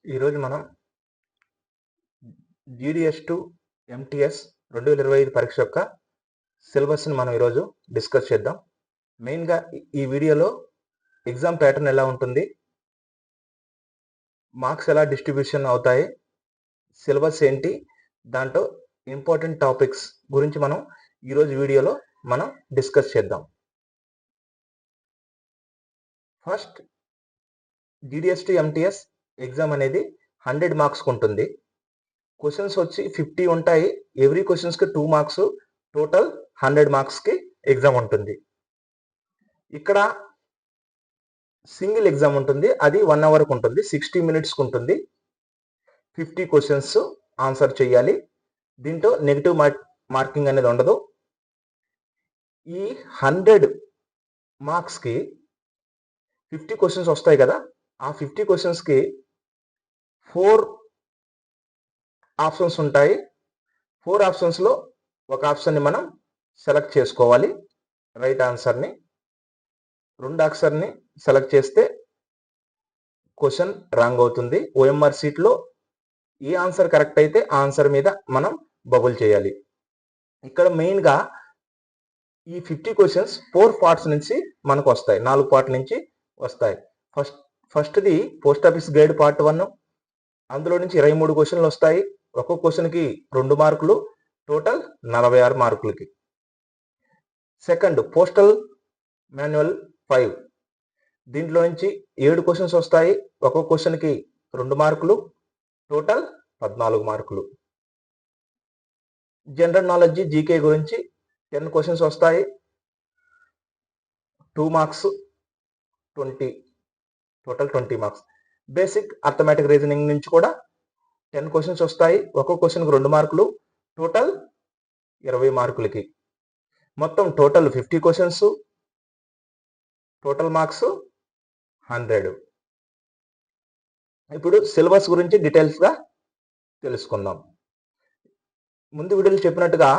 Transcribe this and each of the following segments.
ఈరోజు మనం GDS2 MTS 2025 పరీక్ష యొక్క సిలబస్ని మనం ఈరోజు డిస్కస్ చేద్దాం. మెయిన్గా ఈ వీడియోలో ఎగ్జామ్ ప్యాటర్న్ ఎలా ఉంటుంది, మార్క్స్ ఎలా డిస్ట్రిబ్యూషన్ అవుతాయి, సిలబస్ ఏంటి, దాంట్లో ఇంపార్టెంట్ టాపిక్స్ గురించి మనం ఈరోజు వీడియోలో మనం డిస్కస్ చేద్దాం. ఫస్ట్, GDS2 MTS ఎగ్జామ్ అనేది 100 మార్క్స్కి ఉంటుంది. క్వశ్చన్స్ వచ్చి 50 ఉంటాయి. ఎవ్రీ క్వశ్చన్స్కి 2 మార్క్స్, టోటల్ 100 మార్క్స్కి ఎగ్జామ్ ఉంటుంది. ఇక్కడ సింగిల్ ఎగ్జామ్ ఉంటుంది, అది 1 అవర్కి ఉంటుంది, 60 మినిట్స్కి ఉంటుంది. 50 క్వశ్చన్స్ ఆన్సర్ చేయాలి. దీంట్లో నెగిటివ్ మార్కింగ్ అనేది ఉండదు. ఈ 100 మార్క్స్కి 50 క్వశ్చన్స్ వస్తాయి కదా, ఆ 50 క్వశ్చన్స్కి 4 ఆప్షన్స్ ఉంటాయి. 4 ఆప్షన్స్లో ఒక ఆప్షన్ని మనం సెలెక్ట్ చేసుకోవాలి, రైట్ ఆన్సర్ని. 2 ఆన్సర్ని సెలెక్ట్ చేస్తే క్వశ్చన్ రాంగ్ అవుతుంది. OMR షీట్లో ఏ ఆన్సర్ కరెక్ట్ అయితే ఆ ఆన్సర్ మీద మనం బబుల్ చేయాలి. ఇక్కడ మెయిన్గా ఈ 50 క్వశ్చన్స్ 4 పార్ట్స్ నుంచి మనకు వస్తాయి, 4 పార్ట్ల నుంచి వస్తాయి. ఫస్ట్ది పోస్ట్ ఆఫీస్ గైడ్ పార్ట్ 1, అందులో నుంచి 23 క్వశ్చన్లు వస్తాయి. ఒక్కొక్క క్వశ్చన్కి 2 మార్కులు, టోటల్ 46 మార్కులకి. సెకండ్, పోస్టల్ మాన్యువల్ 5, దీంట్లో నుంచి 7 క్వశ్చన్స్ వస్తాయి. ఒక్కొక్క క్వశ్చన్కి 2 మార్కులు, టోటల్ 14 మార్కులు. జనరల్ నాలెడ్జ్ జీకే గురించి 10 క్వశ్చన్స్ వస్తాయి, 2 marks, 20, total 20 marks. Basic arithmetic reasoning నుంచి కూడా 10 క్వశ్చన్స్ వస్తాయి. ఒక్కొక్క క్వశ్చన్కి 2 మార్కులు, టోటల్ 20 మార్కులకి. మొత్తం టోటల్ 50 క్వశ్చన్స్, టోటల్ మార్క్స్ 100. ఇప్పుడు సిలబస్ గురించి డీటెయిల్స్గా తెలుసుకుందాం. ముందు వీడియోలో చెప్పినట్టుగా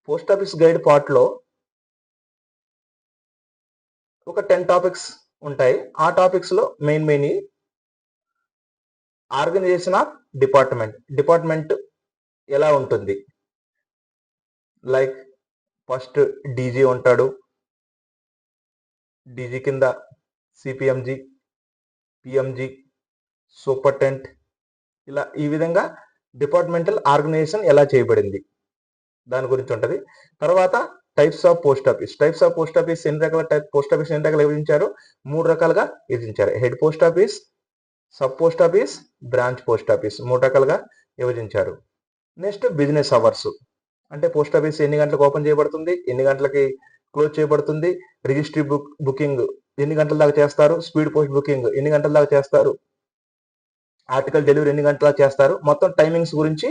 పోస్ట్ ఆఫీస్ గైడ్ పార్ట్లో ఒక 10 టాపిక్స్ ఉంటాయి. ఆ టాపిక్స్లో మెయిన్ ఆర్గనైజేషన్ ఆఫ్ డిపార్ట్మెంట్ ఎలా ఉంటుంది. లైక్ ఫస్ట్ డీజీ ఉంటాడు, డీజీ కింద సిపిఎంజీ, పిఎంజీ, సూపర్టెంట్, ఇలా ఈ విధంగా డిపార్ట్మెంటల్ ఆర్గనైజేషన్ ఎలా చేయబడింది దాని గురించి ఉంటుంది. తర్వాత టైప్స్ ఆఫ్ పోస్ట్ ఆఫీస్ ఎన్ని రకాల పోస్ట్ ఆఫీస్ ఎన్ని రకాలు విభజించారు? 3 రకాలుగా విభజించారు. Head post office, sub post office, branch post office, 3 రకాలుగా విభజించారు. నెక్స్ట్ బిజినెస్ అవర్స్, అంటే పోస్ట్ ఆఫీస్ ఎన్ని గంటలకు ఓపెన్ చేయబడుతుంది, ఎన్ని గంటలకి క్లోజ్ చేయబడుతుంది, రిజిస్ట్రీ బుకింగ్ ఎన్ని గంటల దాకా చేస్తారు, స్పీడ్ పోస్ట్ బుకింగ్ ఎన్ని గంటల దాకా చేస్తారు, ఆర్టికల్ డెలివరీ ఎన్ని గంటల చేస్తారు, మొత్తం టైమింగ్స్ గురించి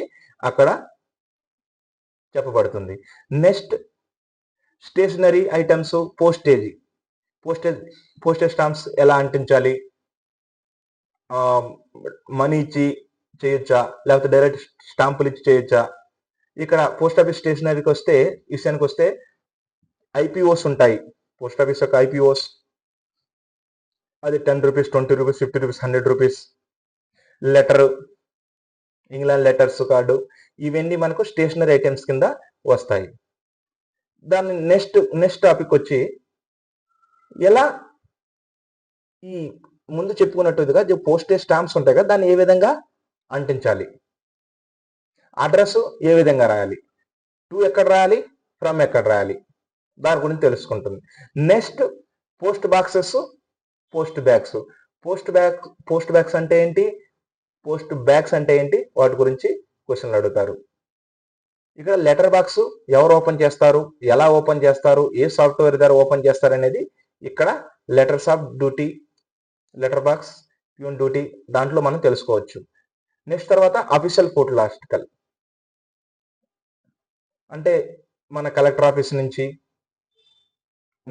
అక్కడ చెప్పబడుతుంది. Next stationery items, postage stamps ఎలా అంటించాలి, మనీ ఇచ్చి చేయొచ్చా లేకపోతే డైరెక్ట్ స్టాంపులు ఇచ్చి చేయొచ్చా. ఇక్కడ పోస్ట్ ఆఫీస్ స్టేషనరీకి విషయానికి వస్తే ఐపీఓస్ ఉంటాయి. పోస్ట్ ఆఫీస్ యొక్క ఐపీఓస్, అది 10 rupees, 20 rupees, 50 rupees, 100 rupees. Letter, England letters card, ఇవన్నీ మనకు స్టేషనరీ ఐటమ్స్ కింద వస్తాయి. దాని నెక్స్ట్ టాపిక్ వచ్చి ఎలా ఈ ముందు చెప్పుకున్నట్టుగా పోస్టేజ్ స్టాంప్స్ ఉంటాయి కదా, దాన్ని ఏ విధంగా అంటించాలి, అడ్రస్ ఏ విధంగా రాయాలి, టు ఎక్కడ రాయాలి, ఫ్రమ్ ఎక్కడ రాయాలి, దాని గురించి తెలుసుకుంటుంది. Next post boxes, post bags. Post bags అంటే ఏంటి, పోస్ట్ బ్యాగ్స్ అంటే ఏంటి, వాటి గురించి క్వశ్చన్లు అడుగుతారు. ఇక్కడ లెటర్ బాక్స్ ఎవరు ఓపెన్ చేస్తారు, ఎలా ఓపెన్ చేస్తారు, ఏ సాఫ్ట్వేర్ ద్వారా ఓపెన్ చేస్తారు అనేది ఇక్కడ letters of duty, letter box, peon duty, దాంట్లో మనం తెలుసుకోవచ్చు. నెక్స్ట్ తర్వాత అఫీషియల్ పోర్టల్ ఆర్టికల్, అంటే మన కలెక్టర్ ఆఫీస్ నుంచి,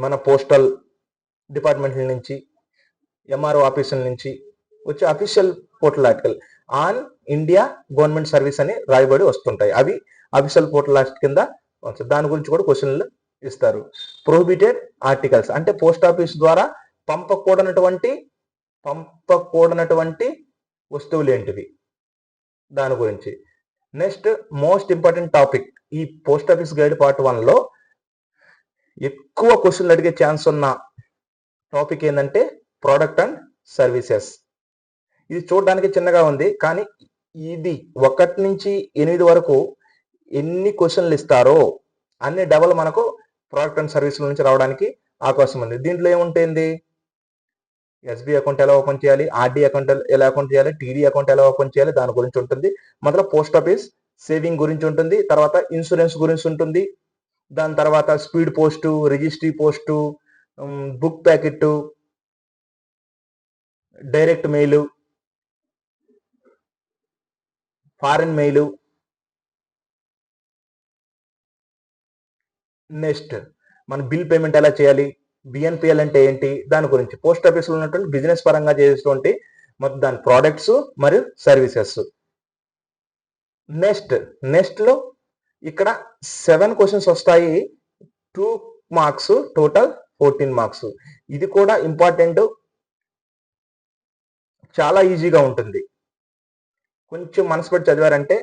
మన పోస్టల్ డిపార్ట్మెంట్ నుంచి, ఎంఆర్ఓ ఆఫీసుల నుంచి వచ్చే official portal article on India government service అని రాయబడి వస్తుంటాయి. అవి అఫీషియల్ పోర్టల్ ఆర్టికల్ కింద, దాని గురించి కూడా క్వశ్చన్లు ఇస్తారు. ప్రొహిబిటెడ్ ఆర్టికల్స్, అంటే పోస్ట్ ఆఫీస్ ద్వారా పంపకూడనటువంటి వస్తువులు ఏంటివి దాని గురించి. నెక్స్ట్ మోస్ట్ ఇంపార్టెంట్ టాపిక్ ఈ పోస్ట్ ఆఫీస్ గైడ్ పార్ట్ 1లో ఎక్కువ క్వశ్చన్లు అడిగే ఛాన్స్ ఉన్న టాపిక్ ఏంటంటే ప్రోడక్ట్ అండ్ సర్వీసెస్. ఇది చూడడానికి చిన్నగా ఉంది, కానీ ఇది 1 నుంచి 8 వరకు ఎన్ని క్వశ్చన్లు ఇస్తారో అన్ని డబల్ మనకు ప్రోడక్ట్ అండ్ సర్వీసుల నుంచి రావడానికి అవకాశం ఉంది. దీంట్లో ఏముంటుంది, ఎస్బీ అకౌంట్ ఎలా ఓపెన్ చేయాలి, ఆర్డీ అకౌంట్ ఎలా ఓపెన్ చేయాలి, టీడీ అకౌంట్ ఎలా ఓపెన్ చేయాలి దాని గురించి ఉంటుంది. మొదలు పోస్ట్ ఆఫీస్ సేవింగ్ గురించి ఉంటుంది, తర్వాత ఇన్సూరెన్స్ గురించి ఉంటుంది, దాని తర్వాత speed post, registry post, book packet, direct mail, foreign mail. Next మన బిల్ పేమెంట్ ఎలా చేయాలి, బిఎన్పిఎల్ అంటే ఏంటి దాని గురించి, పోస్ట్ ఆఫీస్లో ఉన్నటువంటి బిజినెస్ పరంగా చేసేటువంటి మొత్తం దాని ప్రోడక్ట్స్ మరియు సర్వీసెస్. నెక్స్ట్ లో ఇక్కడ 7 క్వశ్చన్స్ వస్తాయి, 2 మార్క్స్, టోటల్ 14 మార్క్స్. ఇది కూడా ఇంపార్టెంట్, చాలా ఈజీగా ఉంటుంది. కొంచెం మనసు పెట్టి చదివారంటే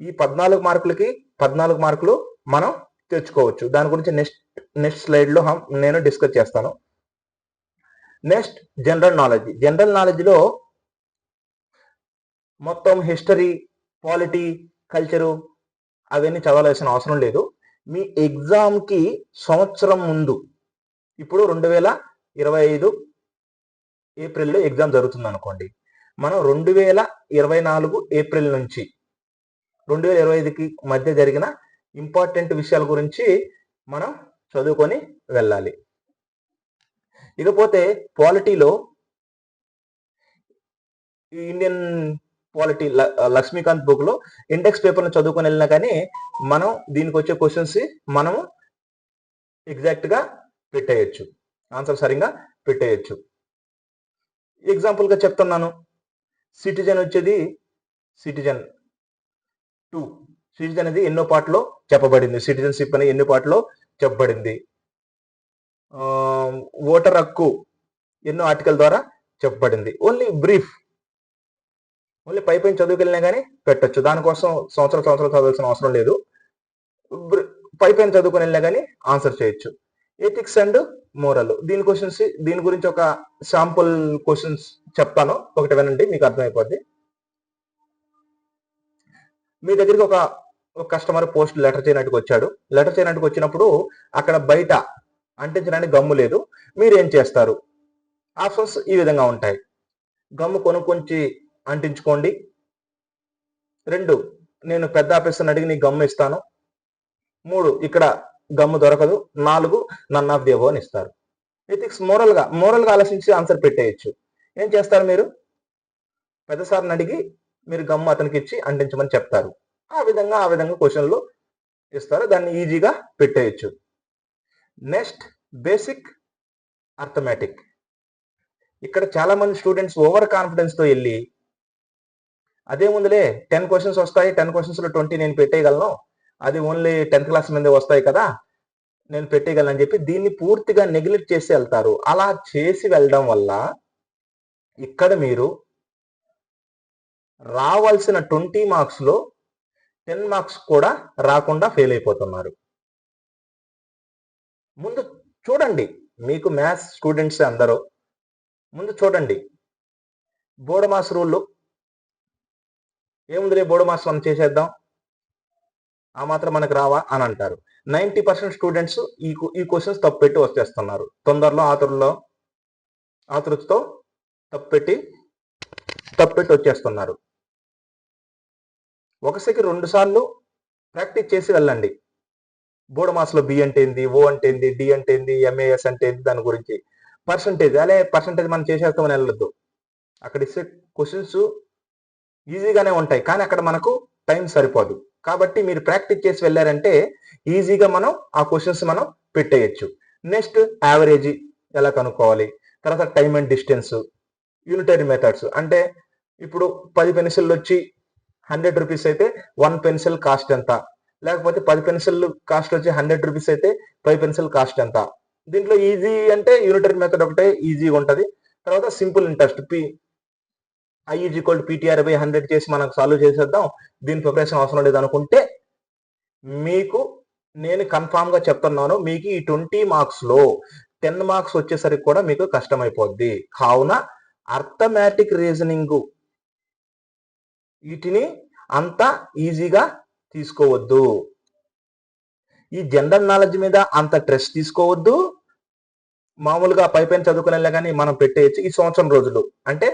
ఈ 14 మార్కులకి 14 మార్కులు మనం తెచ్చుకోవచ్చు. దాని గురించి నెక్స్ట్ స్లైడ్ లో నేను డిస్కస్ చేస్తాను. నెక్స్ట్ జనరల్ నాలెడ్జ్ లో మొత్తం హిస్టరీ, పాలిటీ, కల్చరు అవన్నీ చదవాల్సిన అవసరం లేదు. మీ ఎగ్జామ్ కి సంవత్సరం ముందు, ఇప్పుడు 2025 ఏప్రిల్లో ఎగ్జామ్ జరుగుతుంది అనుకోండి, మనం 2024 ఏప్రిల్ నుంచి 2025కి మధ్య జరిగిన ఇంపార్టెంట్ విషయాల గురించి మనం చదువుకొని వెళ్ళాలి. ఇకపోతే పాలిటీలో ఇండియన్ పాలిటీ లక్ష్మీకాంత్ బుక్ లో ఇండెక్స్ పేపర్ను చదువుకొని వెళ్ళినా కానీ మనం దీనికి వచ్చే క్వశ్చన్స్ మనము ఎగ్జాక్ట్ గా పెట్టేయచ్చు, ఆన్సర్ సరిగా పెట్టేయచ్చు. ఎగ్జాంపుల్ గా చెప్తున్నాను, సిటిజన్ వచ్చేది సిటిజన్ 2. సిటిజన్ అనేది ఎన్నో పార్ట్లో చెప్పబడింది, సిటిజన్షిప్ అనేది ఎన్నో పార్ట్లో చెప్పబడింది. ఓటర్ హక్కు ఎన్నో ఆర్టికల్ ద్వారా చెప్పబడింది. ఓన్లీ బ్రీఫ్, ఓన్లీ పై చదువుకెళ్ళినా కానీ పెట్టచ్చు, దానికోసం సంవత్సరం చదవాల్సిన అవసరం లేదు. పై చదువుకొని వెళ్ళినా కానీ ఆన్సర్ చేయొచ్చు. ఎథిక్స్ అండ్ మోరల్, దీని గురించి ఒక శాంపుల్ క్వశ్చన్స్ చెప్తాను, ఒకటి వినండి, మీకు అర్థమైపోద్ది. మీ దగ్గరికి ఒక కస్టమర్ పోస్ట్ లెటర్ చేయడానికి వచ్చాడు. లెటర్ చేయడానికి వచ్చినప్పుడు అక్కడ బయట అంటించడానికి గమ్ము లేదు, మీరు ఏం చేస్తారు? ఆప్షన్స్ ఈ విధంగా ఉంటాయి. గమ్ము కొనుక్కొంచి అంటించుకోండి. 2, నేను పెద్ద ఆఫీసర్ని అడిగి నీ గమ్ము ఇస్తాను. 3, ఇక్కడ గమ్ము దొరకదు. 4, నన్ ఆఫ్ ది అబోవ్ అని ఇస్తారు. ఎథిక్స్ మోరల్గా ఆలోచించి ఆన్సర్ పెట్టేయచ్చు. ఏం చేస్తారు మీరు? పెద్ద సార్ని అడిగి మీరు గమ్ము అతనికి ఇచ్చి అంటించమని చెప్తారు. ఆ విధంగా క్వశ్చన్లు ఇస్తారు, దాన్ని ఈజీగా పెట్టేయచ్చు. Next basic arithmetic. ఇక్కడ చాలా మంది స్టూడెంట్స్ ఓవర్ కాన్ఫిడెన్స్ తో వెళ్ళి అదే ముందులే 10 క్వశ్చన్స్ వస్తాయి, 10 క్వశ్చన్స్ లో 20 నేను పెట్టేయగలను, అది ఓన్లీ 10th క్లాస్ మీదే వస్తాయి కదా, నేను పెట్టేయగలను అని చెప్పి దీన్ని పూర్తిగా నెగ్లెక్ట్ చేసి వెళ్తారు. అలా చేసి వెళ్ళడం వల్ల ఇక్కడ మీరు రావాల్సిన 20 మార్క్స్ లో 10 మార్క్స్ కూడా రాకుండా ఫెయిల్ అయిపోతున్నారు. ముందు చూడండి, మీకు మ్యాథ్స్ స్టూడెంట్స్ అందరూ ముందు చూడండి. బోడమాస్ రూల్ ఏముందిలే, బోడమాస్ మనం చేసేద్దాం, ఆ మాత్రం మనకు రావా అని అంటారు. 90% స్టూడెంట్స్ ఈ క్వశ్చన్స్ తప్పు పెట్టి వచ్చేస్తున్నారు. తొందరలో ఆతృతతో తప్పు పెట్టి వచ్చేస్తున్నారు. ఒకసారి 2 సార్లు ప్రాక్టీస్ చేసి వెళ్ళండి. బోడమాస్లో బి అంటే ఏంది, ఓ అంటే ఏంది, డి అంటే ఏంది, ఎంఏఎస్ అంటే ఏంది, దాని గురించి పర్సంటేజ్ మనం చేసేస్తామని వెళ్ళొద్దు. అక్కడ ఇచ్చే క్వశ్చన్స్ ఈజీగానే ఉంటాయి, కానీ అక్కడ మనకు టైం సరిపోదు. కాబట్టి మీరు ప్రాక్టీస్ చేసి వెళ్ళారంటే ఈజీగా మనం ఆ క్వశ్చన్స్ మనం పెట్టేయచ్చు. నెక్స్ట్ యావరేజ్ ఎలా కనుక్కోవాలి, తర్వాత time and distance, unitary methods. అంటే ఇప్పుడు 10 పెన్సిల్ వచ్చి 100 రూపీస్ అయితే 1 పెన్సిల్ కాస్ట్ ఎంత, లేకపోతే 10 పెన్సిల్ కాస్ట్ వచ్చి 100 రూపీస్ అయితే 5 పెన్సిల్ కాస్ట్ ఎంత. దీంట్లో ఈజీ అంటే యూనిటరీ మెథడ్ ఒకటే ఈజీగా ఉంటుంది. తర్వాత simple interest I is equal PTR by 100 చేసి మనం సాల్వ్ చేసేద్దాం, దీని ప్రిపరేషన్ అవసరం లేదు అనుకుంటే మీకు నేను కన్ఫామ్ గా చెప్తున్నాను, మీకు ఈ 20 మార్క్స్ లో 10 మార్క్స్ వచ్చేసరికి కూడా మీకు కష్టమైపోద్ది. కావున అర్థమెటిక్ రీజనింగ్ వీటిని అంత ఈజీగా తీసుకోవద్దు. ఈ జనరల్ నాలెడ్జ్ మీద అంత స్ట్రెస్ తీసుకోవద్దు. మామూలుగా పైపైన చదువుకునేలా కానీ మనం పెట్టేయచ్చు. ఈ సంవత్సరం రోజులు అంటే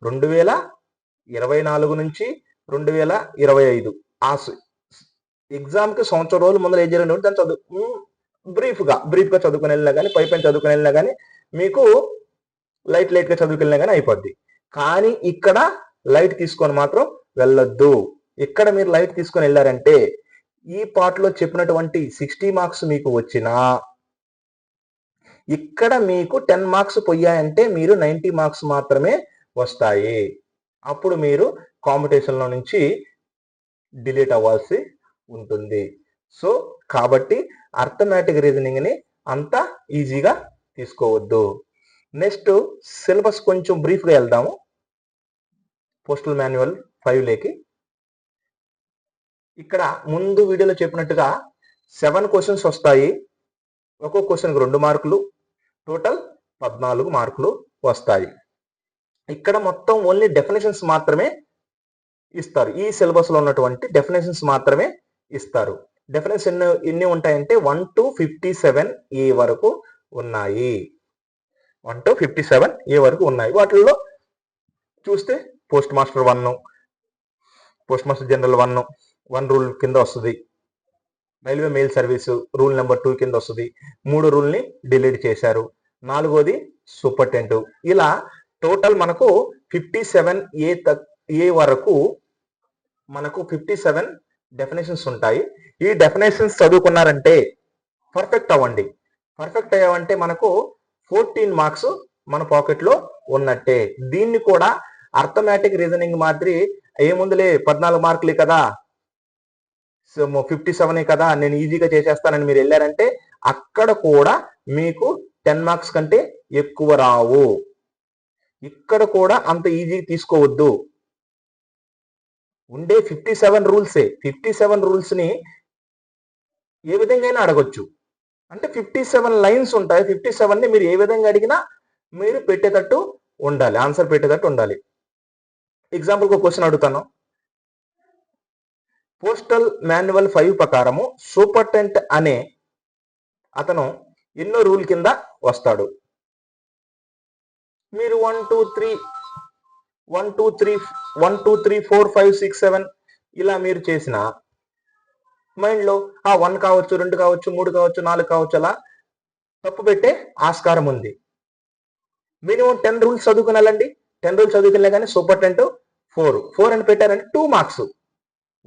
2024 నుంచి 2025 ఆ ఎగ్జామ్ కి సంవత్సరం రోజులు ముందర ఏం జరిగింది దాన్ని చదువు బ్రీఫ్ గా చదువుకుని వెళ్ళినా కానీ పైపైన చదువుకుని వెళ్ళినా కానీ మీకు లైట్ గా చదువుకెళ్ళినా కానీ అయిపోద్ది. కానీ ఇక్కడ లైట్ తీసుకొని మాత్రం వెళ్ళొద్దు. ఇక్కడ మీరు లైట్ తీసుకొని వెళ్ళారంటే ఈ పార్ట్ లో చెప్పినటువంటి 60 మార్క్స్ మీకు వచ్చినా ఇక్కడ మీకు 10 మార్క్స్ పోయాయంటే మీరు 90 మార్క్స్ మాత్రమే వస్తాయి. అప్పుడు మీరు కాంపిటీషన్ లో నుంచి డిలీట్ అవ్వాల్సి ఉంటుంది. సో కాబట్టి అర్థమెటిక్ రీజనింగ్ ని అంత ఈజీగా తీసుకోవద్దు. నెక్స్ట్ సిలబస్ కొంచెం బ్రీఫ్ గా వెళ్దాము. పోస్టల్ మాన్యువల్ 5 లేకి ఇక్కడ ముందు వీడియోలో చెప్పినట్టుగా 7 క్వశ్చన్స్ వస్తాయి. ఒక్కో క్వశ్చన్కి 2 మార్కులు, టోటల్ 14 మార్కులు వస్తాయి. ఇక్కడ మొత్తం ఓన్లీ డెఫినేషన్స్ మాత్రమే ఇస్తారు. ఈ సిలబస్ లో ఉన్నటువంటి డెఫినేషన్స్ మాత్రమే ఇస్తారు. డెఫినేషన్ ఎన్ని ఉంటాయంటే 1 to 57A వరకు ఉన్నాయి. 1 to 57A వరకు ఉన్నాయి. వాటిల్లో చూస్తే post master 1, post master general 1 rule కింద వస్తుంది. Railway mail service rule number 2 కింద వస్తుంది. 3 రూల్ని డిలీట్ చేశారు. 4వది సూపర్టెంట్. ఇలా టోటల్ మనకు 57A వరకు మనకు 57 డెఫినేషన్స్ ఉంటాయి. ఈ డెఫినేషన్స్ చదువుకున్నారంటే పర్ఫెక్ట్ అవ్వండి. పర్ఫెక్ట్ అయ్యామంటే మనకు 14 మార్క్స్ మన పాకెట్ లో ఉన్నట్టే. దీన్ని కూడా అర్థమెటిక్ రీజనింగ్ మాదిరి ఏముందులే 14 మార్కులే కదా, 57 కదా, నేను ఈజీగా చేసేస్తానని మీరు వెళ్ళారంటే అక్కడ కూడా మీకు 10 మార్క్స్ కంటే ఎక్కువ రావు. ఇక్కడ కూడా అంత ఈజీ తీసుకోవద్దు. ఉండే 57 రూల్సే. 57 రూల్స్ ని ఏ విధంగా అయినా అడగొచ్చు. అంటే 57 లైన్స్ ఉంటాయి. 57 ని మీరు ఏ విధంగా అడిగినా మీరు పెట్టేటట్టు ఉండాలి, ఆన్సర్ పెట్టేటట్టు ఉండాలి. ఎగ్జాంపుల్ ఒక క్వశ్చన్ అడుగుతాను. పోస్టల్ మాన్యువల్ 5 ప్రకారము సూపర్టెంట్ అనే అతను ఎన్నో రూల్ కింద వస్తాడు? మీరు 1 2 3 4 5 6 7 ఇలా మీరు చేసిన మైండ్ లో 1 కావచ్చు, 2 కావచ్చు, 3 కావచ్చు, 4 కావచ్చు, అలా తప్పు పెట్టే ఆస్కారం ఉంది. Minimum 10 rules చదువుకునాలండి. 10 రూల్స్ చదువుకునే కానీ సూపర్టెంట్ 4 అని పెట్టారంటే 2 మార్క్స్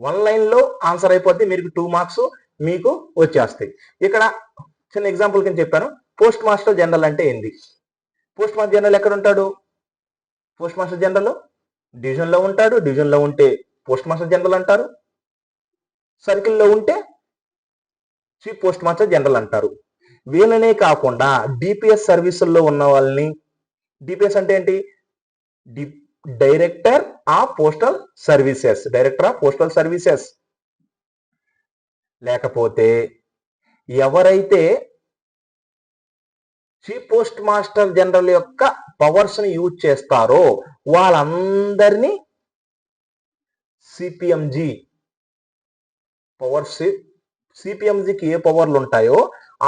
1 లైన్ లో ఆన్సర్ అయిపోద్ది. మీకు 2 మార్క్స్ మీకు వచ్చేస్తాయి. ఇక్కడ చిన్న ఎగ్జాంపుల్ కింద చెప్పాను. పోస్ట్ మాస్టర్ జనరల్ అంటే ఏంది? పోస్ట్ మాస్టర్ జనరల్ ఎక్కడ ఉంటాడు? పోస్ట్ మాస్టర్ జనరల్ డివిజన్ లో ఉంటాడు. డివిజన్ లో ఉంటే పోస్ట్ మాస్టర్ జనరల్ అంటారు. సర్కిల్లో ఉంటే చీఫ్ పోస్ట్ మాస్టర్ జనరల్ అంటారు. వీళ్ళనే కాకుండా డిపిఎస్ సర్వీసుల్లో ఉన్న వాళ్ళని, డిపిఎస్ అంటే ఏంటి? Director of postal services, director of postal services, లేకపోతే ఎవరైతే చీఫ్ పోస్ట్ మాస్టర్ జనరల్ యొక్క పవర్స్ ని యూజ్ చేస్తారో వాళ్ళందరినీ సిపిఎంజి పవర్స్, సిపిఎంజికి ఏ పవర్లు ఉంటాయో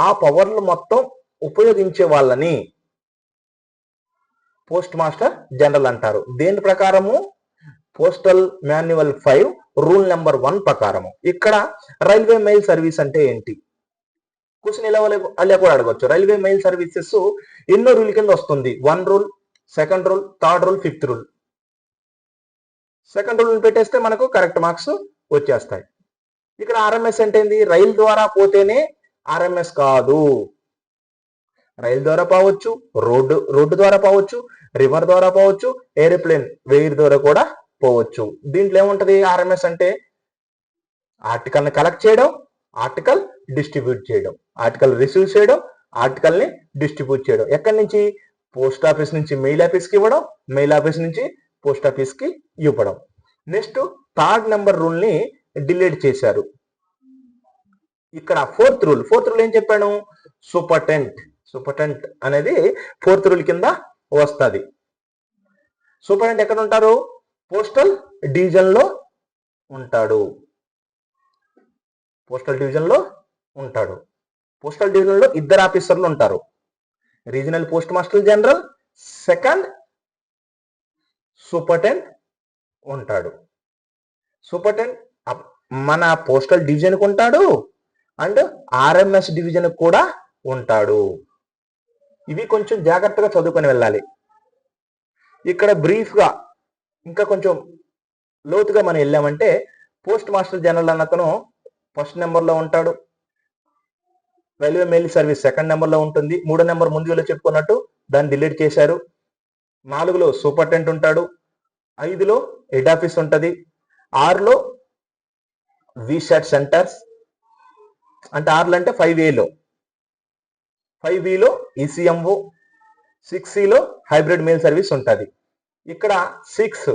ఆ పవర్లు మొత్తం ఉపయోగించే వాళ్ళని పోస్ట్ మాస్టర్ జనరల్ అంటారు. దేని ప్రకారము? పోస్టల్ మాన్యువల్ 5 రూల్ నెంబర్ 1 ప్రకారము. ఇక్కడ రైల్వే మెయిల్ సర్వీస్ అంటే ఏంటి? క్వశ్చన్ ఇలా కూడా అడగొచ్చు. రైల్వే మెయిల్ సర్వీసెస్ ఎన్నో రూల్ కింద వస్తుంది? 1 rule, 2nd rule, 3rd rule, 5th rule. 2nd rule పెట్టేస్తే మనకు కరెక్ట్ మార్క్స్ వచ్చేస్తాయి. ఇక్కడ ఆర్ఎంఎస్ అంటే ఏంది? రైలు ద్వారా పోతేనే ఆర్ఎంఎస్ కాదు. రైలు ద్వారా పోవచ్చు, రోడ్డు ద్వారా పోవచ్చు, రివర్ ద్వారా పోవచ్చు, ఏరోప్లేన్ వెయిర్ ద్వారా కూడా పోవచ్చు. దీంట్లో ఏముంటది? ఆర్ఎంఎస్ అంటే ఆర్టికల్ ని కలెక్ట్ చేయడం, ఆర్టికల్ డిస్ట్రిబ్యూట్ చేయడం, ఆర్టికల్ రిసీవ్ చేయడం, ఆర్టికల్ ని డిస్ట్రిబ్యూట్ చేయడం. ఎక్కడి నుంచి? పోస్ట్ ఆఫీస్ నుంచి మెయిల్ ఆఫీస్కి ఇవ్వడం, మెయిల్ ఆఫీస్ నుంచి పోస్ట్ ఆఫీస్ కి ఇవ్వడం. నెక్స్ట్ థర్డ్ నెంబర్ రూల్ ని డిలీట్ చేశారు. ఇక్కడ ఫోర్త్ రూల్ ఏం చెప్పాను? సూపర్టెంట్ అనేది ఫోర్త్ రూల్ కింద వస్తుంది. సూపర్టెంట్ ఎక్కడ ఉంటారు? పోస్టల్ డివిజన్ లో ఉంటాడు. పోస్టల్ డివిజన్ లో ఇద్దరు ఆఫీసర్లు ఉంటారు. Regional post master general, second superintendent ఉంటాడు. సూపర్టెంట్ మన పోస్టల్ డివిజన్ కు ఉంటాడు అండ్ ఆర్ఎంఎస్ డివిజన్ కూడా ఉంటాడు. ఇవి కొంచెం జాగ్రత్తగా చదువుకొని వెళ్ళాలి. ఇక్కడ బ్రీఫ్ గా ఇంకా కొంచెం లోతుగా మనం వెళ్ళామంటే పోస్ట్ మాస్టర్ జనరల్ అన్నతను ఫస్ట్ నెంబర్ లో ఉంటాడు. Railway mail service second number లో ఉంటుంది. 3వ నెంబర్ ముందులో చెప్పుకున్నట్టు దాన్ని డిలీట్ చేశారు. 4లో సూపర్టెంట్ ఉంటాడు. 5లో హెడ్ ఆఫీస్ ఉంటుంది. 6లో విశాట్ సెంటర్స్ అంటే 6 అంటే 5Aలో, 5Bలో ఈసీఎంఓ, 6Cలో హైబ్రిడ్ మెయిల్ సర్వీస్ ఉంటుంది. ఇక్కడ 6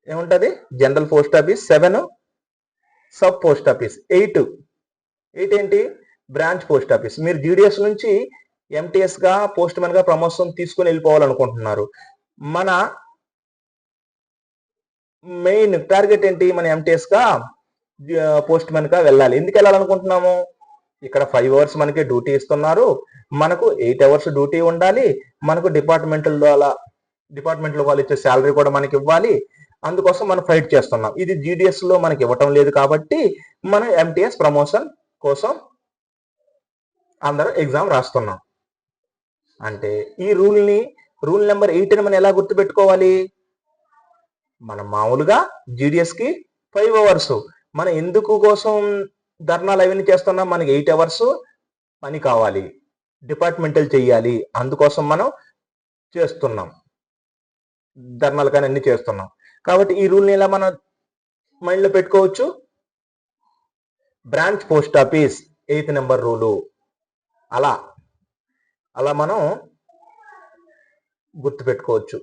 ఏముంటది? General post office, 7 sub post office, 8 ఏంటి? Branch post office. మీరు జీడిఎస్ నుంచి ఎంటీఎస్ గా పోస్ట్ మ్యాన్ గా ప్రమోషన్ తీసుకుని వెళ్ళిపోవాలనుకుంటున్నారు. మన మెయిన్ టార్గెట్ ఏంటి? మన ఎంటీఎస్ గా పోస్ట్ మ్యాన్ గా వెళ్ళాలి. ఎందుకు వెళ్ళాలనుకుంటున్నాము? ఇక్కడ 5 అవర్స్ మనకి డ్యూటీ ఇస్తున్నారు. మనకు 8 అవర్స్ డ్యూటీ ఉండాలి. మనకు డిపార్ట్మెంట్ లో వాళ్ళు ఇచ్చే శాలరీ కూడా మనకి ఇవ్వాలి. అందుకోసం మనం ఫైట్ చేస్తున్నాం. ఇది జీడిఎస్ లో మనకి ఇవ్వటం లేదు కాబట్టి మనం ఎంటీఎస్ ప్రమోషన్ కోసం అందరూ ఎగ్జామ్ రాస్తున్నాం. అంటే ఈ రూల్ నెంబర్ 8ని మనం ఎలా గుర్తుపెట్టుకోవాలి? మనం మామూలుగా జీడిఎస్ కి 5 అవర్స్, మనం ఎందుకు కోసం ధర్నాలు అవన్నీ చేస్తున్నాం? మనకి 8 అవర్స్ పని కావాలి, డిపార్ట్మెంటల్ చెయ్యాలి. అందుకోసం మనం చేస్తున్నాం, ధర్నాలు కానీ అన్ని చేస్తున్నాం. కాబట్టి ఈ రూల్ని ఎలా మనం మైండ్ లో పెట్టుకోవచ్చు? Branch post office 8th number rule. అలా మనం గుర్తుపెట్టుకోవచ్చు.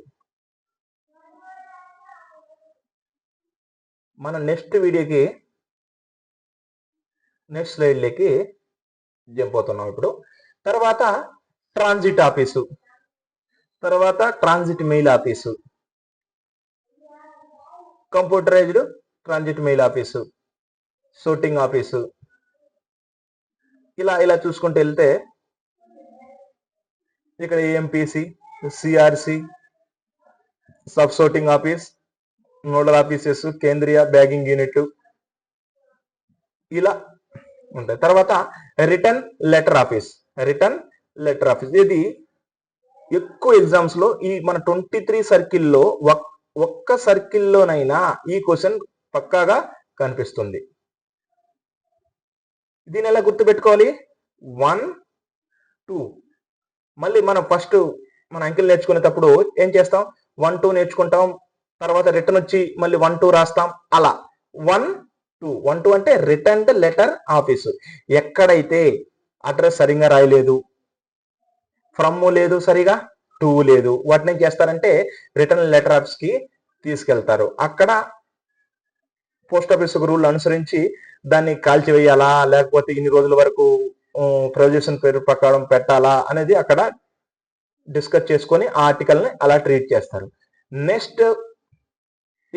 మన నెక్స్ట్ స్లైడ్లోకి జంప్ అవుతున్నాం ఇప్పుడు. తర్వాత ట్రాన్సిట్ ఆఫీసు, తర్వాత transit mail office, computerised transit mail office, sorting office. ఇలా చూసుకుంటూ వెళ్తే ఇక్కడ AMPC, CRC, sub sorting office, nodal offices, కేంద్రీయ బ్యాగింగ్ యూనిట్ ఇలా ఉంటాయి. తర్వాత రిటర్న్ లెటర్ ఆఫీస్. ఇది ఎక్కువ ఎగ్జామ్స్ లో ఈ మన 23 సర్కిల్లో ఒక్క సర్కిల్లోనైనా ఈ క్వశ్చన్ పక్కాగా కనిపిస్తుంది. దీన్ని ఎలా గుర్తుపెట్టుకోవాలి? 1, 2. మళ్ళీ మనం ఫస్ట్ మన అంకెలు నేర్చుకునేటప్పుడు ఏం చేస్తాం? 1, 2 నేర్చుకుంటాం. తర్వాత రిటర్న్ వచ్చి మళ్ళీ 1, 2 రాస్తాం. అలా 1, 2 అంటే రిటర్న్ లెటర్ ఆఫీసు. ఎక్కడైతే అడ్రస్ సరిగా రాయలేదు, ఫ్రమ్ లేదు, సరిగా టు లేదు, వాటిని ఏం చేస్తారంటే రిటర్న్ లెటర్ ఆఫీస్ కి తీసుకెళ్తారు. అక్కడ పోస్ట్ ఆఫీస్ రూల్ అనుసరించి దాన్ని కాల్చివేయాలా లేకపోతే ఇన్ని రోజుల వరకు ప్రొవిజన్ పేరు ప్రకారం పెట్టాలా అనేది అక్కడ డిస్కస్ చేసుకొని ఆ ఆర్టికల్ ని అలా ట్రీట్ చేస్తారు. నెక్స్ట్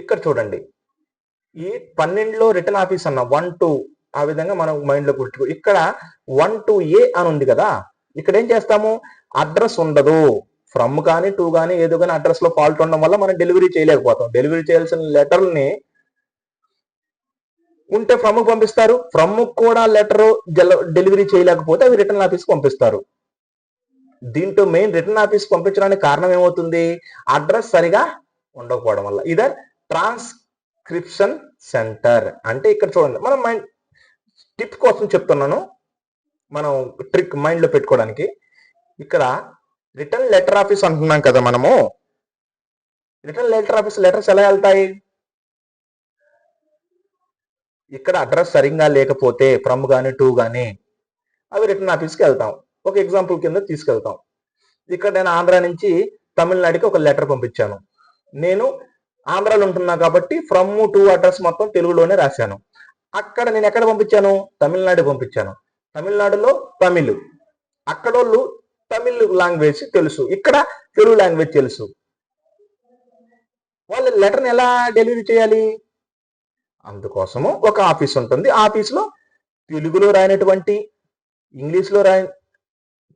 ఇక్కడ చూడండి, ఈ 12లో రిటర్న్ ఆఫీస్ అన్న 1, 2 ఆ విధంగా మనం మైండ్ లో గుర్తుకో. ఇక్కడ 1, 2A అని ఉంది కదా, ఇక్కడ ఏం చేస్తాము? అడ్రస్ ఉండదు. ఫ్రమ్ కానీ టు కానీ ఏదో కానీ అడ్రస్ లో ఫాల్ట్ ఉండడం వల్ల మనం డెలివరీ చేయలేకపోతాం. డెలివరీ చేయాల్సిన లెటర్ని ఉంటే ఫ్రమ్ పంపిస్తారు. ఫ్రమ్ కూడా లెటర్ డెలివరీ చేయలేకపోతే అవి రిటర్న్ ఆఫీస్ పంపిస్తారు. దీంట్లో మెయిన్ రిటర్న్ ఆఫీస్ పంపించడానికి కారణం ఏమవుతుంది? అడ్రస్ సరిగా ఉండకపోవడం వల్ల. ఇదర్ ట్రాన్స్క్రిప్షన్ సెంటర్ అంటే ఇక్కడ చూడండి, మనం మైండ్ టిప్ కోసం చెప్తున్నాను, మనం ట్రిక్ మైండ్ లో పెట్టుకోవడానికి. ఇక్కడ రిటర్న్ లెటర్ ఆఫీస్ అంటున్నాం కదా మనము. రిటర్న్ లెటర్ ఆఫీస్ లెటర్స్ ఎలా వెళ్తాయి? ఇక్కడ అడ్రస్ సరిగ్గా లేకపోతే ఫ్రమ్ కానీ టు కానీ అవి రిటర్న్ ఆఫీస్కి వెళ్తాం. ఒక ఎగ్జాంపుల్ కింద తీసుకెళ్తాం. ఇక్కడ నేను ఆంధ్ర నుంచి తమిళనాడుకి ఒక లెటర్ పంపించాను. నేను ఆంధ్రాలో ఉంటున్నా కాబట్టి ఫ్రమ్ టు అడ్రస్ మొత్తం తెలుగులోనే రాశాను. అక్కడ నేను ఎక్కడ పంపించాను? తమిళనాడు పంపించాను. తమిళనాడులో తమిళ్, అక్కడోళ్ళు తమిళ్ లాంగ్వేజ్ తెలుసు, ఇక్కడ తెలుగు లాంగ్వేజ్ తెలుసు. వాళ్ళు లెటర్ని ఎలా డెలివరీ చేయాలి? అందుకోసము ఒక ఆఫీస్ ఉంటుంది. ఆఫీస్లో తెలుగులో రాయనటువంటి, ఇంగ్లీష్లో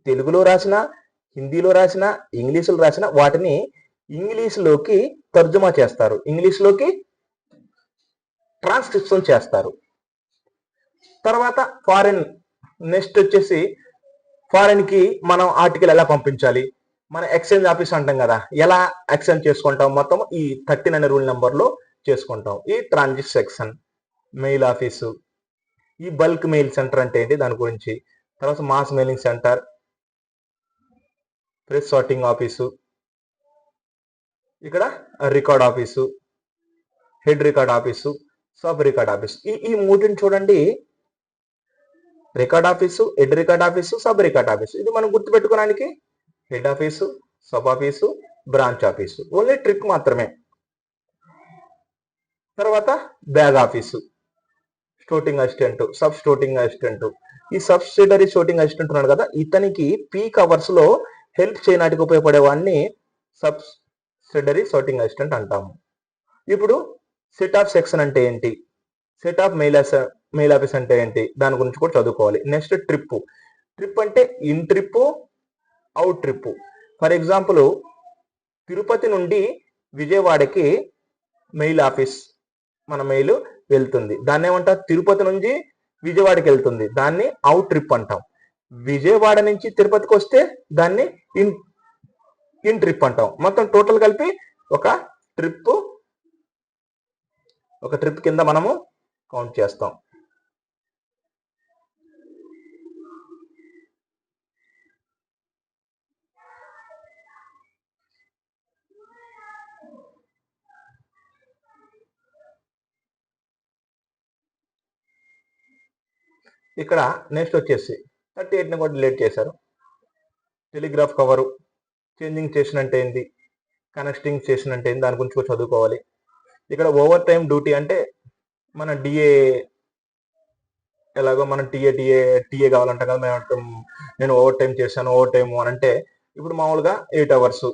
తెలుగులో రాసిన, హిందీలో రాసిన, ఇంగ్లీష్లో రాసిన వాటిని ఇంగ్లీష్లోకి తర్జుమా చేస్తారు, ఇంగ్లీష్లోకి ట్రాన్స్క్రిప్షన్ చేస్తారు. తర్వాత ఫారెన్, నెక్స్ట్ వచ్చేసి ఫారెన్కి మనం ఆర్టికల్ ఎలా పంపించాలి, మన ఎక్స్చేంజ్ ఆఫీస్ అంటాం కదా, ఎలా ఎక్స్చేంజ్ చేసుకుంటాం, మొత్తం ఈ 13 అనే రూల్ నెంబర్లో చేసుకుంటాం. ఈ ట్రాన్సిట్ సెక్షన్, మెయిల్ ఆఫీసు, ఈ బల్క్ మెయిల్ సెంటర్ అంటే ఏంటి దాని గురించి, తర్వాత mass mailing centre, press sorting office, ఇక్కడ record office, head record office, sub record office. ఈ మూటిని చూడండి, record office, head record office, sub record office. ఇది మనం గుర్తుపెట్టుకోవడానికి head office, sub office, branch office, only trick మాత్రమే. తర్వాత bag office, sorting assistant, sub sorting assistant. ఈ subsidiary sorting assistant ఉన్నాడు కదా, ఇతనికి పీక్ అవర్స్ లో హెల్ప్ చేయడానికి ఉపయోగపడే వాడిని సబ్సిడరీ స్టోటింగ్ అసిస్టెంట్ అంటాము. ఇప్పుడు సెట్ ఆఫ్ సెక్షన్ అంటే ఏంటి, సెట్ ఆఫ్ మెయిల్ ఆఫీస్ అంటే ఏంటి, దాని గురించి కూడా చదువుకోవాలి. నెక్స్ట్ ట్రిప్, ట్రిప్ అంటే in trip, out trip. For example Tirupati నుండి విజయవాడకి మెయిల్ ఆఫీస్, మన మెయిల్ వెళ్తుంది, దాన్ని ఏమంటాం? తిరుపతి నుంచి విజయవాడకి వెళ్తుంది, దాన్ని అవుట్ ట్రిప్ అంటాం. విజయవాడ నుంచి తిరుపతికి వస్తే దాన్ని ఇన్ ట్రిప్ అంటాం. మొత్తం టోటల్ కలిపి ఒక ట్రిప్ కింద మనము కౌంట్ చేస్తాం. ఇక్కడ నెక్స్ట్ వచ్చేసి 38ని కూడా డిలీట్ చేశారు. టెలిగ్రాఫ్ కవరు, చేంజింగ్ స్టేషన్ అంటే ఏంటి, కనెక్టింగ్ స్టేషన్ అంటే ఏంటి, దాని గురించి కూడా చదువుకోవాలి. ఇక్కడ ఓవర్ టైం డ్యూటీ అంటే మన డిఏ, ఎలాగో మనం టీఏ కావాలంటాం కదా, నేను ఓవర్ టైం చేశాను, ఓవర్ టైం అని అంటే ఇప్పుడు మామూలుగా 8 అవర్స్,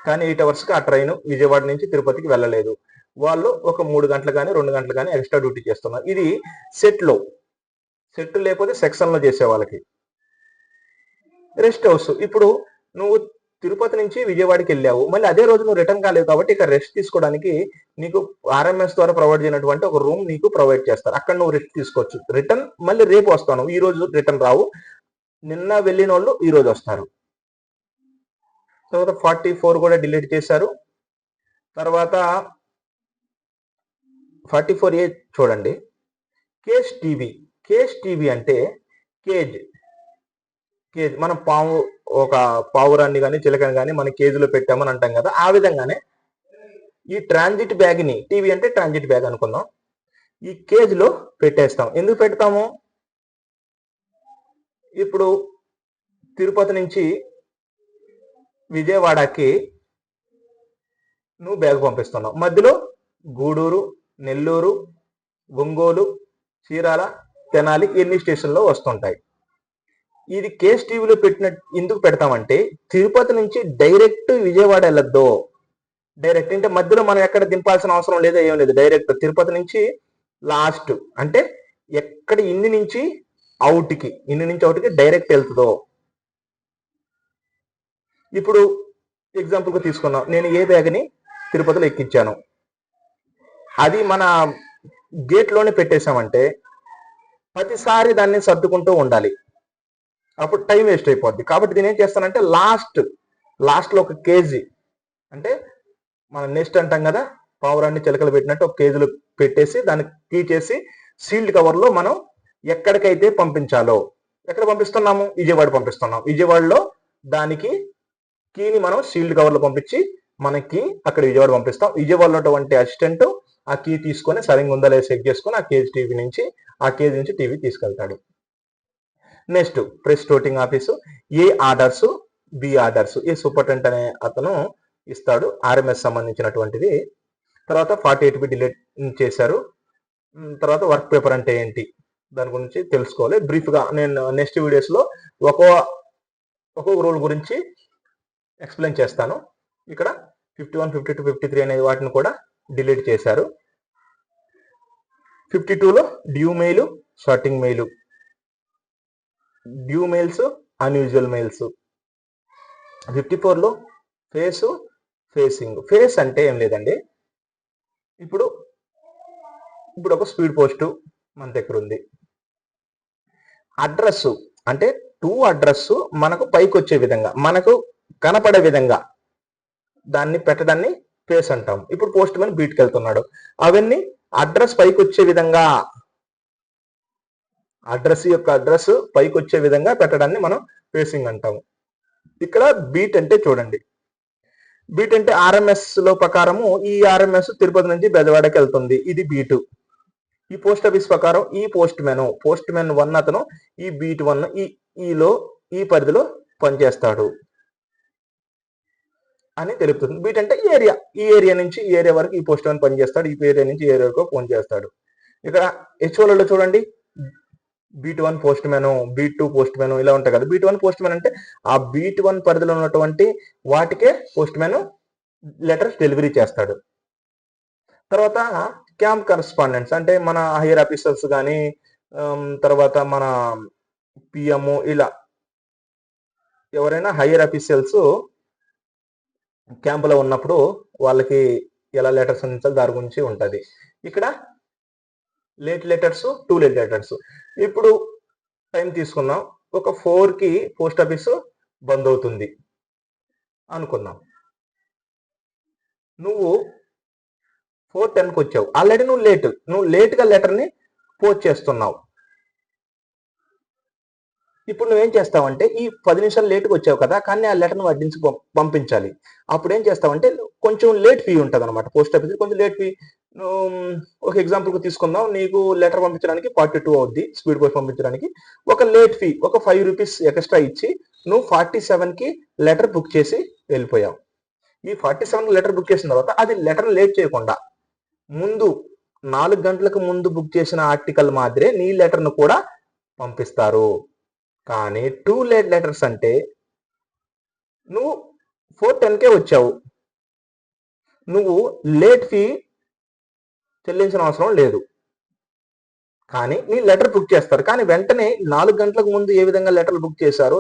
కానీ 8 అవర్స్కి ఆ ట్రైన్ విజయవాడ నుంచి తిరుపతికి వెళ్ళలేదు, వాళ్ళు ఒక 3 గంటలు కానీ 2 గంటలు కానీ ఎక్స్ట్రా డ్యూటీ చేస్తున్నారు. ఇది సెట్ లేకపోతే సెక్షన్లో చేసే వాళ్ళకి. రెస్ట్ హౌస్, ఇప్పుడు నువ్వు తిరుపతి నుంచి విజయవాడకి వెళ్ళావు, మళ్ళీ అదే రోజు నువ్వు రిటర్న్ కాలేవు కాబట్టి ఇక్కడ రెస్ట్ తీసుకోవడానికి నీకు ఆర్ఎంఎస్ ద్వారా ప్రొవైడ్ చేయనటువంటి ఒక రూమ్ నీకు ప్రొవైడ్ చేస్తారు, అక్కడ నువ్వు రెస్ట్ తీసుకోవచ్చు. రిటర్న్ మళ్ళీ రేపు వస్తాను, ఈ రోజు రిటర్న్ రావు, నిన్న వెళ్ళిన వాళ్ళు ఈ రోజు వస్తారు. తర్వాత 44 కూడా డిలీట్ చేశారు. తర్వాత 44A చూడండి, కేజ్ టీవీ అంటే కేజ్, మనం ఒక పావురాన్ని కానీ చిలకని కానీ మన కేజీలో పెట్టామని అంటాం కదా, ఆ విధంగానే ఈ ట్రాన్సిట్ బ్యాగ్ని, టీవీ అంటే ట్రాన్సిట్ బ్యాగ్ అనుకుందాం, ఈ కేజ్లో పెట్టేస్తాం. ఎందుకు పెడతాము? ఇప్పుడు తిరుపతి నుంచి విజయవాడకి నువ్వు బ్యాగ్ పంపిస్తున్నావు, మధ్యలో గూడూరు, నెల్లూరు, ఒంగోలు, చీరాల, తెనాలి ఎన్ని స్టేషన్లో వస్తుంటాయి. ఇది కేస్ టీవీలో ఎందుకు పెడతామంటే తిరుపతి నుంచి డైరెక్ట్ విజయవాడ వెళ్ళొద్దు, డైరెక్ట్ అంటే మధ్యలో మనం ఎక్కడ దింపాల్సిన అవసరం లేదా, ఏం లేదు, డైరెక్ట్ తిరుపతి నుంచి లాస్ట్ అంటే ఎక్కడ ఇన్ని నుంచి అవుట్కి డైరెక్ట్ వెళ్తుందో. ఇప్పుడు ఎగ్జాంపుల్గా తీసుకున్నాం, నేను ఏ బ్యాగ్ని తిరుపతిలో ఎక్కించాను, అది మన గేట్లోనే పెట్టేశామంటే ప్రతిసారి దాన్ని సర్దుకుంటూ ఉండాలి, అప్పుడు టైం వేస్ట్ అయిపోద్ది. కాబట్టి దీని ఏం చేస్తానంటే లాస్ట్లో ఒక కేజీ, అంటే మనం నెక్స్ట్ అంటాం కదా, పావురాన్ని చిలకలు పెట్టినట్టు ఒక కేజీలో పెట్టేసి దాన్ని తీసేసి సీల్డ్ కవర్లో మనం ఎక్కడికైతే పంపించాలో, ఎక్కడ పంపిస్తున్నాము, విజయవాడ పంపిస్తున్నాం, విజయవాడలో దానికి కీని మనం సీల్డ్ కవర్లో పంపించి మనకి అక్కడ విజయవాడ పంపిస్తాం. విజయవాడలో ఉన్నటువంటి అసిస్టెంట్ ఆ కీ తీసుకొని సరిగ్గా ఉందా లేదా చెక్ చేసుకొని ఆ కేజీ నుంచి టీవీ తీసుకెళ్తాడు. నెక్స్ట్ ప్రెస్ స్టోటింగ్ ఆఫీసు, ఏ ఆర్డర్స్, బి ఆర్డర్స్. ఏ సూపరింటెండెంట్ అనే అతను ఇస్తాడు, ఆర్ఎంఎస్ సంబంధించినటువంటిది. తర్వాత 48 డిలీట్ చేశారు. తర్వాత వర్క్ పేపర్ అంటే ఏంటి దాని గురించి తెలుసుకోవాలి బ్రీఫ్గా. నేను నెక్స్ట్ వీడియోస్లో ఒక్కొక్క రూల్ గురించి ఎక్స్ప్లెయిన్ చేస్తాను. ఇక్కడ 51, 52, 53 అనే వాటిని కూడా డిలీట్ చేశారు. 52లో due mail, sorting mail, due mails, unusual mails. 54లో ఫేసింగ్. ఫేస్ అంటే ఏం లేదండి, ఇప్పుడు ఒక స్పీడ్ పోస్ట్ మన దగ్గర ఉంది. అడ్రస్ అంటే టు అడ్రస్ మనకు పైకి వచ్చే విధంగా, మనకు కనపడే విధంగా దాన్ని పెట్టడాన్ని ఫేస్ అంటాం. ఇప్పుడు పోస్ట్ మ్యాన్ బీట్కి వెళ్తున్నాడు, అవన్నీ అడ్రస్ పైకి వచ్చే విధంగా, అడ్రస్ పైకి వచ్చే విధంగా పెట్టడాన్ని మనం ఫేసింగ్ అంటాము. ఇక్కడ బీట్ అంటే చూడండి, బీట్ అంటే ఆర్ఎంఎస్ లో ప్రకారము ఈ ఆర్ఎంఎస్ తిరుపతి నుంచి బెజవాడకి వెళ్తుంది, ఇది బీటు. ఈ పోస్ట్ ఆఫీస్ ప్రకారం ఈ పోస్ట్ మ్యాన్ 1 అతను ఈ బీట్ 1 ఈ పరిధిలో పనిచేస్తాడు అని తెలుపుతుంది. బీట్ అంటే ఏరియా, ఈ ఏరియా నుంచి ఈ ఏరియా వరకు ఈ పోస్ట్ మ్యాన్ పనిచేస్తాడు, ఈ ఏరియా నుంచి ఈ ఏరియా వరకు ఫోన్ చేస్తాడు. ఇక్కడ హెచ్ఓలలో చూడండి, beat 1 post man, beat 2 post man ఇలా ఉంటాయి కదా. బీట్ 1 పోస్ట్ మ్యాన్ అంటే ఆ బీట్ 1 పరిధిలో ఉన్నటువంటి వాటికే పోస్ట్ మ్యాన్ లెటర్స్ డెలివరీ చేస్తాడు. తర్వాత క్యాంప్ కరస్పాండెంట్స్ అంటే మన హైయర్ ఆఫీసర్స్ కానీ, తర్వాత మన పిఎం, ఇలా ఎవరైనా హైయర్ ఆఫీసర్స్ క్యాంపులో ఉన్నప్పుడు వాళ్ళకి ఎలా లెటర్స్ అందించాలి దాని గురించి ఉంటుంది. ఇక్కడ late letters, too late letters. ఇప్పుడు టైం తీసుకుందాం, ఒక 4కి పోస్ట్ ఆఫీసు బంద్ అవుతుంది అనుకుందాం. నువ్వు 4:10కి వచ్చావు, ఆల్రెడీ నువ్వు లేట్గా లెటర్ని పోస్ట్ చేస్తున్నావు. ఇప్పుడు నువ్వేం చేస్తావంటే ఈ 10 నిమిషాలు లేట్గా వచ్చావు కదా, కానీ ఆ లెటర్ను వడ్డించి పంపించాలి. అప్పుడు ఏం చేస్తావంటే కొంచెం లేట్ ఫీ ఉంటుంది అనమాట. పోస్ట్ ఆఫీస్ కొంచెం లేట్ ఫీ. ఒక ఎగ్జాంపుల్కి తీసుకుందాం, నీకు లెటర్ పంపించడానికి 42 అవుద్ది, స్పీడ్ పోస్ట్ పంపించడానికి. ఒక లేట్ ఫీ ఒక 5 రూపీస్ ఎక్స్ట్రా ఇచ్చి నువ్వు 47కి లెటర్ బుక్ చేసి వెళ్ళిపోయావు. ఈ 47కి లెటర్ బుక్ చేసిన తర్వాత అది లెటర్ లేట్ చేయకుండా ముందు 4 గంటలకు ముందు బుక్ చేసిన ఆర్టికల్ మాదిరే నీ లెటర్ను కూడా పంపిస్తారు. కానీ టూ లేట్ లెటర్స్ అంటే నువ్వు 4:10కే వచ్చావు, నువ్వు లేట్ ఫీ చెల్లించిన అవసరం లేదు, కానీ నీ లెటర్ బుక్ చేస్తారు. కానీ వెంటనే 4 గంటలకు ముందు ఏ విధంగా లెటర్లు బుక్ చేశారో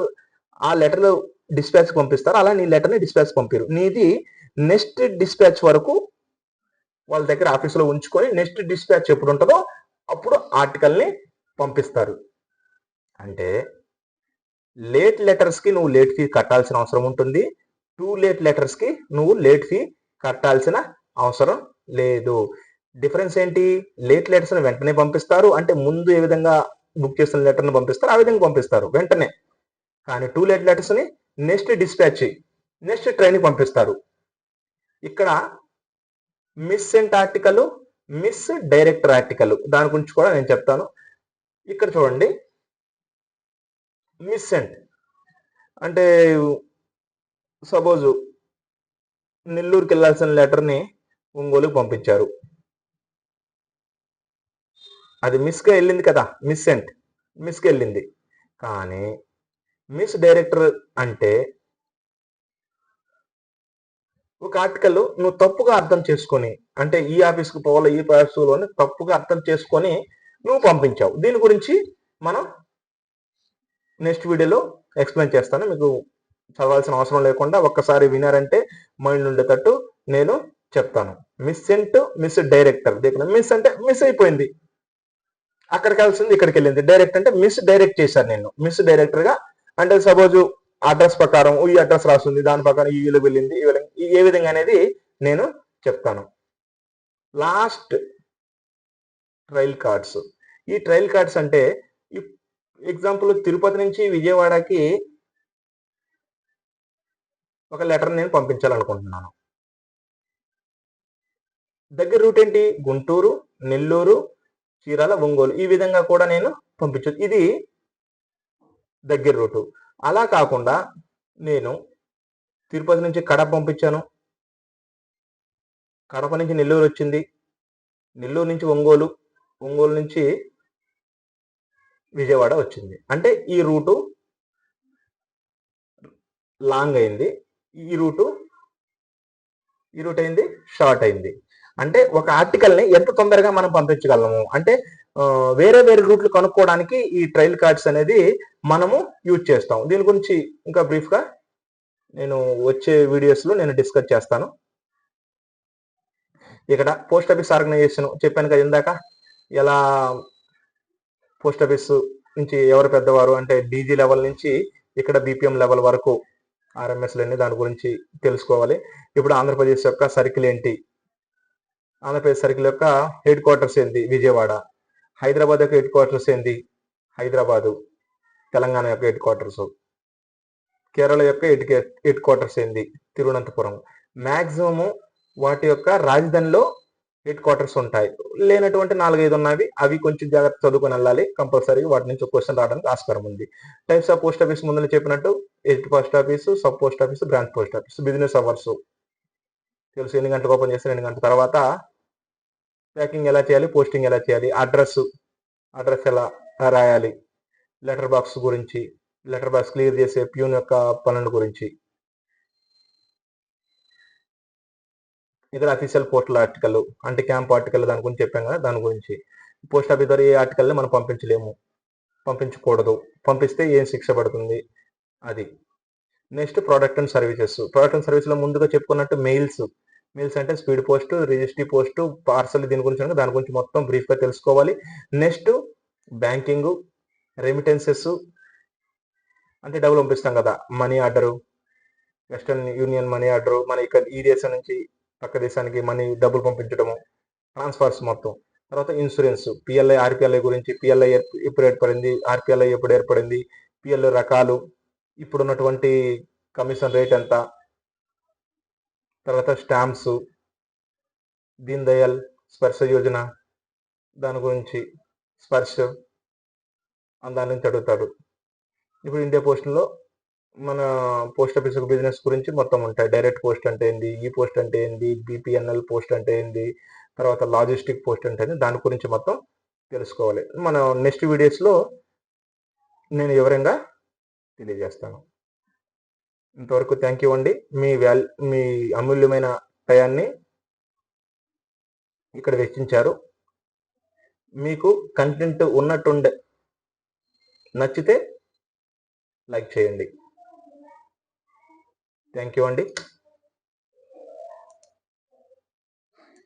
ఆ లెటర్లు డిస్పాచ్ పంపిస్తారు, అలా నీ లెటర్ని డిస్పాచ్ పంపిరు. నీది నెక్స్ట్ డిస్పాచ్ వరకు వాళ్ళ దగ్గర ఆఫీసులో ఉంచుకొని నెక్స్ట్ డిస్పాచ్ ఎప్పుడు ఉంటుందో అప్పుడు ఆర్టికల్ని పంపిస్తారు. అంటే లేట్ లెటర్స్కి నువ్వు లేట్ ఫీ కట్టాల్సిన అవసరం ఉంటుంది, టూ లేట్ లెటర్స్కి నువ్వు లేట్ ఫీ కట్టాల్సిన అవసరం లేదు. డిఫరెన్స్ ఏంటి? లేట్ లెటర్స్ని వెంటనే పంపిస్తారు, అంటే ముందు ఏ విధంగా బుక్ చేసిన లెటర్ని పంపిస్తారు ఆ విధంగా పంపిస్తారు వెంటనే. కానీ టూ లేట్ లెటర్స్ని నెక్స్ట్ డిస్పాచ్, నెక్స్ట్ ట్రైన్కి పంపిస్తారు. ఇక్కడ missent article, misdirected article, దాని గురించి కూడా నేను చెప్తాను. ఇక్కడ చూడండి, మిస్ సెంట్ అంటే సపోజు నెల్లూరుకి వెళ్ళాల్సిన లెటర్ని ఒంగోలుకి పంపించారు, అది మిస్గా వెళ్ళింది కదా, మిస్ సెంట్ మిస్కి వెళ్ళింది. కానీ మిస్ డైరెక్టర్ అంటే ఒక ఆర్టికల్ నువ్వు తప్పుగా అర్థం చేసుకొని, అంటే ఈ ఆఫీస్కి పోవాలి ఈ ఆఫీసులోని తప్పుగా అర్థం చేసుకొని నువ్వు పంపించావు. దీని గురించి మనం నెక్స్ట్ వీడియోలో ఎక్స్ప్లెయిన్ చేస్తాను. మీకు చదవాల్సిన అవసరం లేకుండా ఒక్కసారి వినారంటే మైండ్ ఉండేటట్టు నేను చెప్తాను. Missent, miss director. Miss అంటే మిస్ అయిపోయింది, అక్కడికి వెళ్ళాల్సింది ఇక్కడికి వెళ్ళింది. డైరెక్ట్ అంటే మిస్ డైరెక్ట్ చేశాను నేను, మిస్ డైరెక్టర్గా. అంటే సపోజు అడ్రస్ ప్రకారం ఈ అడ్రస్ రాస్తుంది, దాని ప్రకారం ఈ వీలు వెళ్ళింది, ఏ విధంగా అనేది నేను చెప్తాను. Last trial cards. ఈ ట్రయల్ కార్డ్స్ అంటే ఎగ్జాంపుల్ తిరుపతి నుంచి విజయవాడకి ఒక లెటర్ నేను పంపించాలనుకుంటున్నాను. దగ్గర రూట్ ఏంటి? గుంటూరు, నెల్లూరు, చీరాల, ఒంగోలు, ఈ విధంగా కూడా నేను పంపించవచ్చు. ఇది దగ్గర రూటు. అలా కాకుండా నేను తిరుపతి నుంచి కడప పంపించాను, కడప నుంచి నెల్లూరు వచ్చింది, నెల్లూరు నుంచి ఒంగోలు, ఒంగోలు నుంచి విజయవాడ వచ్చింది. అంటే ఈ రూటు లాంగ్ అయింది, ఈ రూట్ అయింది షార్ట్ అయింది. అంటే ఒక ఆర్టికల్ని ఎంత తొందరగా మనం పంపించగలము అంటే వేరే వేరే రూట్లు కనుక్కోవడానికి ఈ ట్రైల్ కార్డ్స్ అనేది మనము యూజ్ చేస్తాం. దీని గురించి ఇంకా బ్రీఫ్గా నేను వచ్చే వీడియోస్లో నేను డిస్కస్ చేస్తాను. ఇక్కడ పోస్ట్ ఆఫీస్ ఆర్గనైజేషన్ చెప్పాను కదా ఇందాక, ఎలా పోస్ట్ ఆఫీస్ నుంచి ఎవరు పెద్దవారు అంటే డీజీ లెవెల్ నుంచి ఇక్కడ బీపీఎం లెవెల్ వరకు ఆర్ఎంఎస్లన్నీ దాని గురించి తెలుసుకోవాలి. ఇప్పుడు ఆంధ్రప్రదేశ్ యొక్క సర్కిల్ ఏంటి, ఆంధ్రప్రదేశ్ సర్కిల్ యొక్క హెడ్ క్వార్టర్స్ ఏంటి విజయవాడ, హైదరాబాద్ యొక్క హెడ్ క్వార్టర్స్ ఏంటి హైదరాబాదు, తెలంగాణ యొక్క హెడ్ క్వార్టర్స్, కేరళ యొక్క హెడ్ క్వార్టర్స్ ఏంటి తిరువనంతపురం. మ్యాక్సిమము వాటి యొక్క రాజధానిలో హెడ్ క్వార్టర్స్ ఉంటాయి. లేనటువంటి 4-5 ఉన్నవి, అవి కొంచెం జాగ్రత్త చదువుకొని వెళ్ళాలి. కంపల్సరీగా వాటి నుంచి క్వశ్చన్ రావడానికి ఆస్కారం ఉంది. టైప్స్ ఆఫ్ పోస్ట్ ఆఫీస్ ముందు చెప్పినట్టు head post office, sub post office, branch post office. Business hours తెలుసు, ఎన్ని గంటలకు ఓపెన్ చేస్తే 2 గంటల తర్వాత ప్యాకింగ్ ఎలా చేయాలి, పోస్టింగ్ ఎలా చేయాలి, అడ్రస్ ఎలా రాయాలి, లెటర్ బాక్స్ గురించి, లెటర్ బాక్స్ క్లియర్ చేసే ప్యూన్ యొక్క పనుల గురించి. ఇక్కడ అఫీషియల్ పోర్టల్ ఆర్టికల్ అంటే క్యాంప్ ఆర్టికల్ దాని గురించి చెప్పాం కదా, దాని గురించి. పోస్ట్ ఆఫీస్ ద్వారా ఏ ఆర్టికల్ని మనం పంపించలేము, పంపించకూడదు, పంపిస్తే ఏం శిక్ష పడుతుంది అది. Next product and services. Product and సర్వీస్లో ముందుగా చెప్పుకున్నట్టు మెయిల్స్ అంటే speed post, registry post, parcel, దీని గురించి దాని గురించి మొత్తం బ్రీఫ్గా తెలుసుకోవాలి. నెక్స్ట్ బ్యాంకింగ్, రెమిటెన్సెస్ అంటే డబ్బులు పంపిస్తాం కదా, money order, western union money order, మన ఇక్కడ ఈ దేశం నుంచి పక్క దేశానికి మనీ డబ్బులు పంపించడము, ట్రాన్స్ఫర్స్ మొత్తం. తర్వాత ఇన్సూరెన్స్, పిఎల్ఐ, ఆర్పిఎల్ఐ గురించి, పిఎల్ఐ ఎప్పుడు ఏర్పడింది, ఆర్పిఎల్ఐ ఎప్పుడు ఏర్పడింది, పిఎల్ఐ రకాలు, ఇప్పుడున్నటువంటి కమిషన్ రేట్ ఎంత, తర్వాత స్టాంప్స్, దీన్ దయాల్ స్పర్శ యోజన దాని గురించి, స్పర్శ దాని నుంచి అడుగుతాడు. ఇప్పుడు ఇండియా పోస్ట్లో మన పోస్ట్ ఆఫీస్ బిజినెస్ గురించి మొత్తం ఉంటాయి. డైరెక్ట్ పోస్ట్ అంటే ఏంది, ఈ పోస్ట్ అంటే ఏంది, బీపీఎన్ఎల్ పోస్ట్ అంటే ఏంది, తర్వాత లాజిస్టిక్ పోస్ట్ అంటే ఏంది, దాని గురించి మొత్తం తెలుసుకోవాలి. మన నెక్స్ట్ వీడియోస్లో నేను వివరంగా తెలియజేస్తాను. ఇంతవరకు థ్యాంక్ యూ అండి. మీ అమూల్యమైన టయాన్ని ఇక్కడ వెచ్చించారు. మీకు కంటెంట్ ఉన్నట్టుండే నచ్చితే లైక్ చేయండి. థ్యాంక్ యూ అండి.